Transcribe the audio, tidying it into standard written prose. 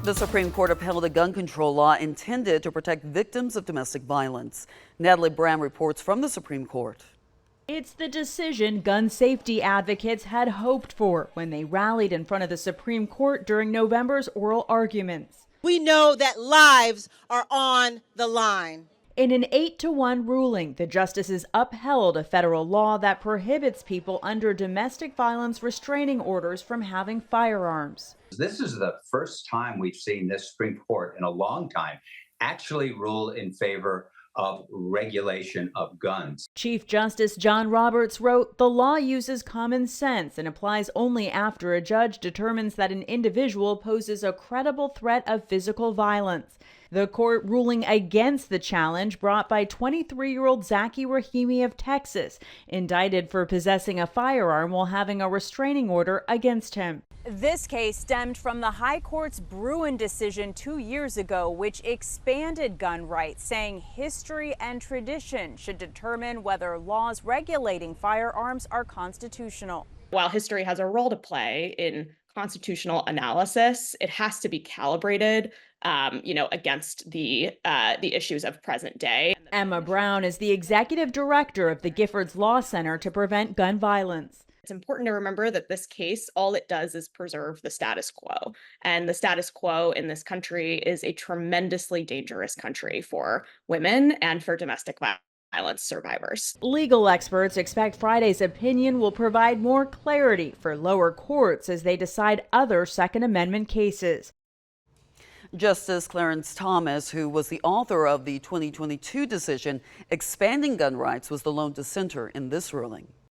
The Supreme Court upheld a gun control law intended to protect victims of domestic violence. Natalie Bruen reports from the Supreme Court. It's the decision gun safety advocates had hoped for when they rallied in front of the Supreme Court during November's oral arguments. We know that lives are on the line. In an 8-1 ruling, the justices upheld a federal law that prohibits people under domestic violence restraining orders from having firearms. This is the first time we've seen this Supreme Court in a long time actually rule in favor of regulation of guns. Chief Justice John Roberts wrote, "The law uses common sense and applies only after a judge determines that an individual poses a credible threat of physical violence." The court ruling against the challenge brought by 23-year-old Zaki Rahimi of Texas, indicted for possessing a firearm while having a restraining order against him. This case stemmed from the High Court's Bruen decision 2 years ago, which expanded gun rights, saying history and tradition should determine whether laws regulating firearms are constitutional. While history has a role to play in constitutional analysis, it has to be calibrated, against the issues of present day. Emma Brown is the executive director of the Giffords Law Center to prevent gun violence. It's important to remember that this case, all it does is preserve the status quo. And the status quo in this country is a tremendously dangerous country for women and for domestic violence survivors. Legal experts expect Friday's opinion will provide more clarity for lower courts as they decide other Second Amendment cases. Justice Clarence Thomas, who was the author of the 2022 decision expanding gun rights, was the lone dissenter in this ruling.